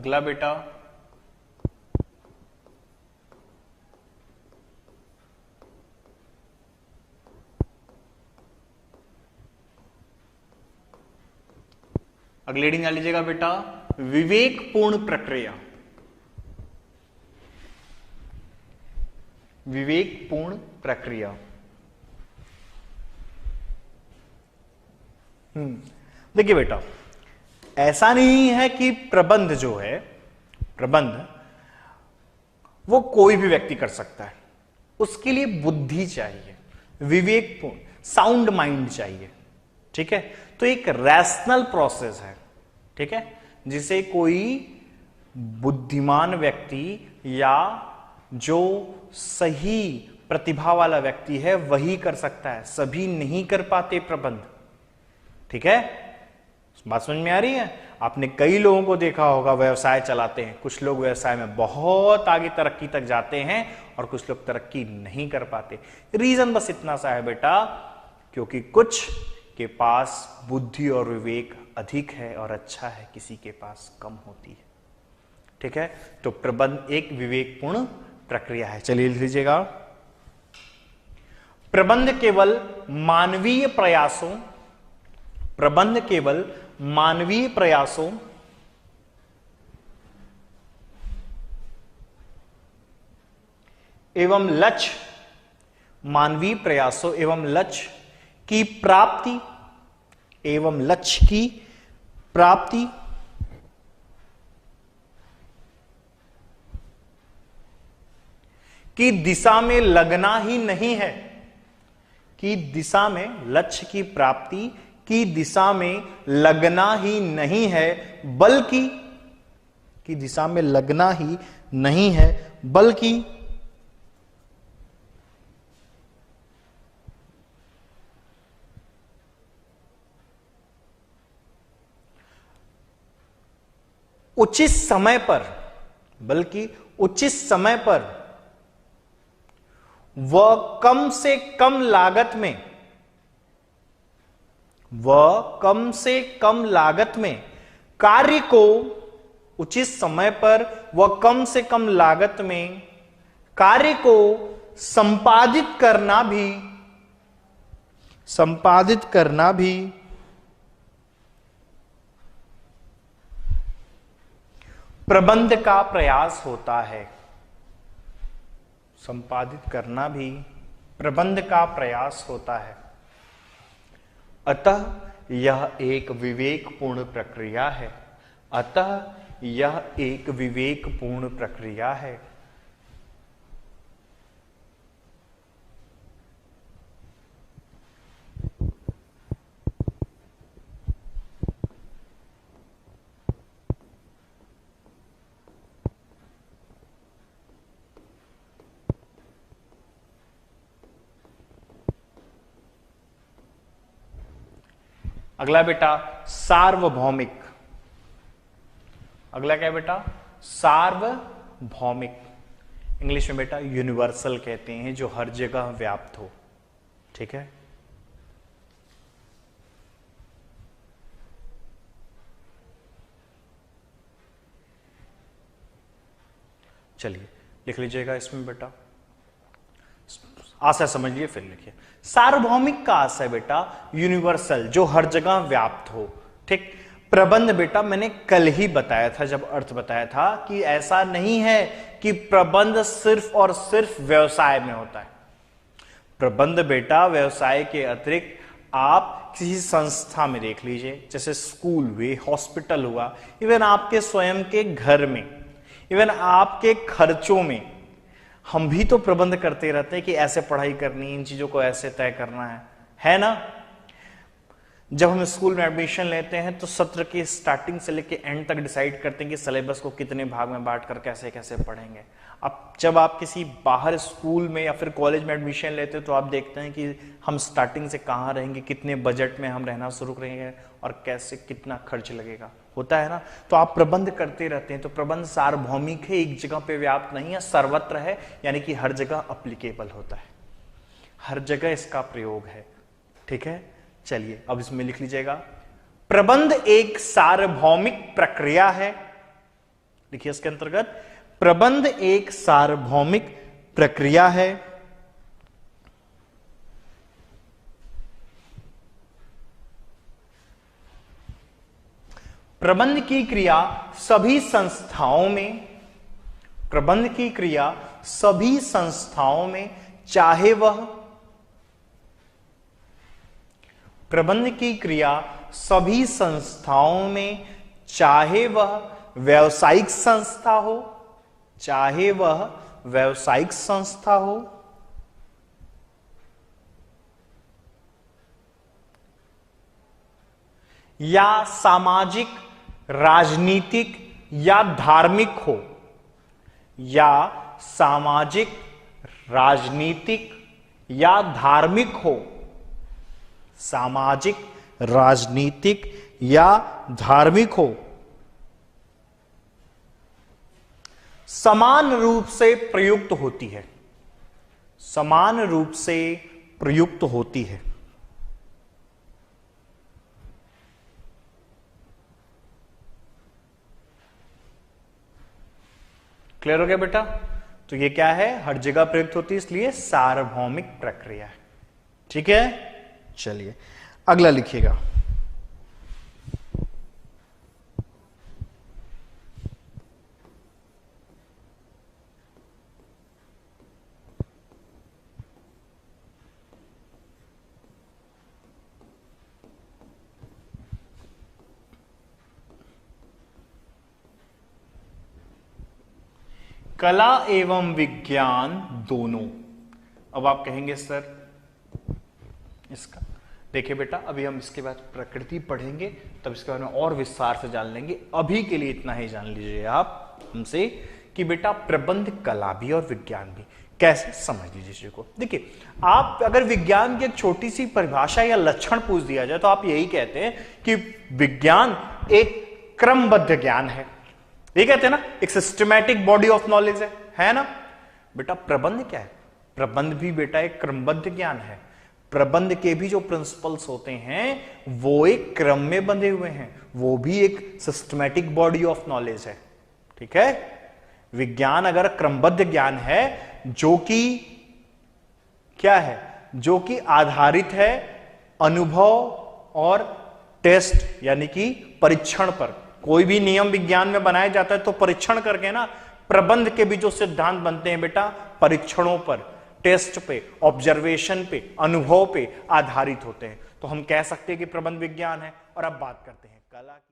अगला बेटा अगली हेडिंग लीजिएगा बेटा, विवेकपूर्ण प्रक्रिया। विवेकपूर्ण प्रक्रिया। देखिए बेटा, ऐसा नहीं है कि प्रबंध जो है, प्रबंध वो कोई भी व्यक्ति कर सकता है। उसके लिए बुद्धि चाहिए, विवेकपूर्ण, साउंड माइंड चाहिए। ठीक है, तो एक रैशनल प्रोसेस है। ठीक है, जिसे कोई बुद्धिमान व्यक्ति या जो सही प्रतिभा वाला व्यक्ति है वही कर सकता है, सभी नहीं कर पाते प्रबंध। ठीक है, बात समझ में आ रही है? आपने कई लोगों को देखा होगा व्यवसाय चलाते हैं, कुछ लोग व्यवसाय में बहुत आगे तरक्की तक जाते हैं और कुछ लोग तरक्की नहीं कर पाते। रीजन बस इतना सा है बेटा, क्योंकि कुछ के पास बुद्धि और विवेक अधिक है और अच्छा है, किसी के पास कम होती है। ठीक है, तो प्रबंध एक विवेकपूर्ण प्रक्रिया है। चलिए लिख लीजिएगा, प्रबंध केवल मानवीय प्रयासों, प्रबंध केवल मानवीय प्रयासों एवं लक्ष्य, मानवीय प्रयासों एवं लक्ष्य की प्राप्ति, एवं लक्ष्य की प्राप्ति की दिशा में लगना ही नहीं है, की दिशा में, लक्ष्य की प्राप्ति की दिशा में लगना ही नहीं है, बल्कि की दिशा में लगना ही नहीं है, बल्कि उचित समय पर, बल्कि उचित समय पर वह कम से कम लागत में, वह कम से कम लागत में कार्य को, उचित समय पर वह कम से कम लागत में कार्य को संपादित करना भी, संपादित करना भी प्रबंध का प्रयास होता है। संपादित करना भी प्रबंध का प्रयास होता है। अतः यह एक विवेकपूर्ण प्रक्रिया है। अतः यह एक विवेकपूर्ण प्रक्रिया है। अगला बेटा सार्वभौमिक। अगला क्या है बेटा? सार्वभौमिक। इंग्लिश में बेटा यूनिवर्सल कहते हैं, जो हर जगह व्याप्त हो। ठीक है, चलिए लिख लीजिएगा इसमें बेटा, आशय समझिए फिर लिखिए। सार्वभौमिक का आशय बेटा यूनिवर्सल, जो हर जगह व्याप्त हो। ठीक, प्रबंध बेटा मैंने कल ही बताया था, जब अर्थ बताया था कि ऐसा नहीं है कि प्रबंध सिर्फ और सिर्फ व्यवसाय में होता है। प्रबंध बेटा व्यवसाय के अतिरिक्त आप किसी संस्था में देख लीजिए, जैसे स्कूल हुए, हॉस्पिटल हुआ, इवन आपके स्वयं के घर में, इवन आपके खर्चों में हम भी तो प्रबंध करते रहते हैं कि ऐसे पढ़ाई करनी, इन चीजों को ऐसे तय करना है ना? जब हम स्कूल में एडमिशन लेते हैं तो सत्र के स्टार्टिंग से लेके एंड तक डिसाइड करते हैं कि सिलेबस को कितने भाग में बांट कर कैसे कैसे पढ़ेंगे। अब जब आप किसी बाहर स्कूल में या फिर कॉलेज में एडमिशन लेते हैं तो आप देखते हैं कि हम स्टार्टिंग से कहाँ रहेंगे, कितने बजट में हम रहना शुरू करेंगे और कैसे कितना खर्च लगेगा, होता है ना? तो आप प्रबंध करते रहते हैं। तो प्रबंध सार्वभौमिक है, एक जगह पे व्याप्त नहीं है, सर्वत्र है, यानी कि हर जगह अप्लीकेबल होता है, हर जगह इसका प्रयोग है। ठीक है, चलिए अब इसमें लिख लीजिएगा, प्रबंध एक सार्वभौमिक प्रक्रिया है। देखिए इसके अंतर्गत प्रबंध एक सार्वभौमिक प्रक्रिया है। प्रबंध की क्रिया सभी संस्थाओं में, प्रबंध की क्रिया सभी संस्थाओं में, चाहे वह प्रबंध की क्रिया सभी संस्थाओं में, चाहे वह व्यावसायिक संस्था हो, चाहे वह व्यावसायिक संस्था हो, या सामाजिक, राजनीतिक या धार्मिक हो, या सामाजिक, राजनीतिक या धार्मिक हो, सामाजिक, राजनीतिक या धार्मिक हो, समान रूप से प्रयुक्त होती है, समान रूप से प्रयुक्त होती है। क्लियर हो गया बेटा? तो ये क्या है, हर जगह प्रयुक्त होती है, इसलिए सार्वभौमिक प्रक्रिया है। ठीक है, चलिए अगला लिखिएगा। कला एवं विज्ञान दोनों। अब आप कहेंगे सर इसका, देखिए बेटा अभी हम इसके बाद प्रकृति पढ़ेंगे, तब इसके बारे में और विस्तार से जान लेंगे। अभी के लिए इतना ही जान लीजिए आप हमसे कि बेटा प्रबंध कला भी और विज्ञान भी, कैसे समझ लीजिए चीज को। देखिए आप अगर विज्ञान की एक छोटी सी परिभाषा या लक्षण पूछ दिया जाए तो आप यही कहते हैं कि विज्ञान एक क्रमबद्ध ज्ञान है, ये कहते हैं ना, एक सिस्टमैटिक बॉडी ऑफ नॉलेज है ना बेटा। प्रबंध क्या है? प्रबंध भी बेटा एक क्रमबद्ध ज्ञान है। प्रबंध के भी जो प्रिंसिपल्स होते हैं वो एक क्रम में बंधे हुए हैं, वो भी एक सिस्टमैटिक बॉडी ऑफ नॉलेज है। ठीक है, विज्ञान अगर क्रमबद्ध ज्ञान है जो कि क्या है, जो कि आधारित है अनुभव और टेस्ट यानी कि परीक्षण पर। कोई भी नियम विज्ञान में बनाया जाता है तो परीक्षण करके ना, प्रबंध के भी जो सिद्धांत बनते हैं बेटा परीक्षणों पर, टेस्ट पे, ऑब्जर्वेशन पे, अनुभव पे आधारित होते हैं। तो हम कह सकते हैं कि प्रबंध विज्ञान है। और अब बात करते हैं कला की।